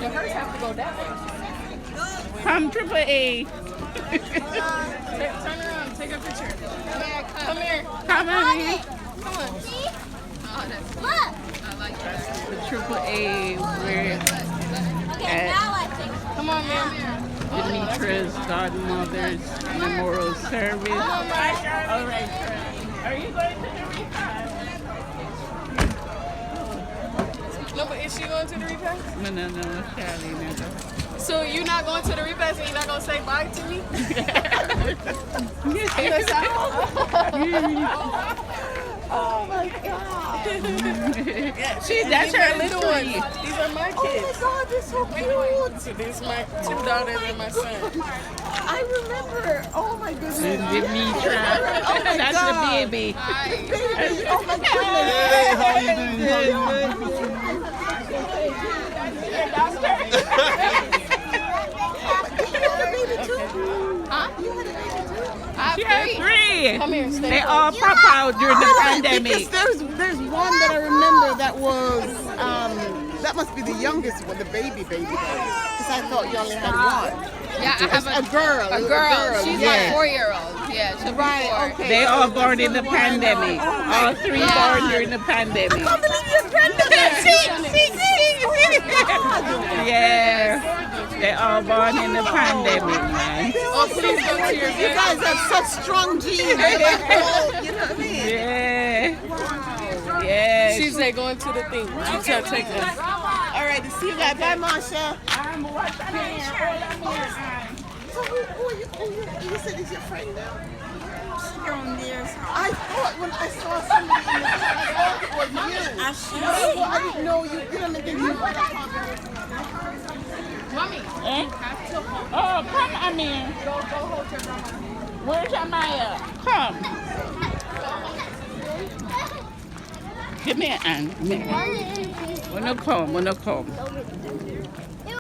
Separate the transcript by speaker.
Speaker 1: then hers have to go that way.
Speaker 2: Come, Triple A.
Speaker 1: Turn around, take a picture. Come here.
Speaker 2: Come on.
Speaker 1: Come on. Oh, that's cool. I like that.
Speaker 2: The Triple A. We're
Speaker 3: Okay, now I think.
Speaker 1: Come on, ma'am.
Speaker 2: Demetra's Godmother's Memorial Service. All right, Charlie. Are you going to the repast?
Speaker 1: No, but is she going to the repast?
Speaker 2: No, Charlie, never.
Speaker 1: So you're not going to the repast and you're not going to say bye to me? Oh my God.
Speaker 2: That's her little one.
Speaker 1: These are my kids.
Speaker 3: Oh my God, they're so cute.
Speaker 1: So these are my 2 daughters and my son.
Speaker 3: I remember. Oh my goodness.
Speaker 2: Demetra.
Speaker 3: Oh my
Speaker 2: That's
Speaker 3: God.
Speaker 2: the baby.
Speaker 3: Baby. Oh my goodness.
Speaker 4: Hey, how you
Speaker 3: You had a baby too?
Speaker 1: Huh?
Speaker 3: You had a baby too?
Speaker 2: She has 3.
Speaker 1: Come here, stay
Speaker 2: They
Speaker 1: close.
Speaker 2: all pop out during the pandemic.
Speaker 5: Because there's one that I remember that was that must be the youngest one, the baby. Because I thought you only had one.
Speaker 1: Yeah, I have
Speaker 5: A girl.
Speaker 1: a girl. She's
Speaker 2: Yeah.
Speaker 1: like 4-year-old. Yeah, she'll be 4.
Speaker 5: Okay.
Speaker 2: They all born in the pandemic. All 3 born during the pandemic. Yeah. They all born in the pandemic, man.
Speaker 1: Oh, please go to your
Speaker 5: You guys have such strong genes. You know what I mean?
Speaker 2: Yeah. Yeah.
Speaker 1: She's like going to the thing. You try to take them.
Speaker 5: All right, see you guys. Bye, Marsha. So who are you? You said is your friend now? I thought when I saw somebody in the I thought it was you. I didn't know you. You don't think you were
Speaker 1: Mommy.
Speaker 2: Eh? Oh, come, Amir.
Speaker 1: Go hold your grandma.
Speaker 2: Where's Amaya? Come. Give me an hand. Wanna come.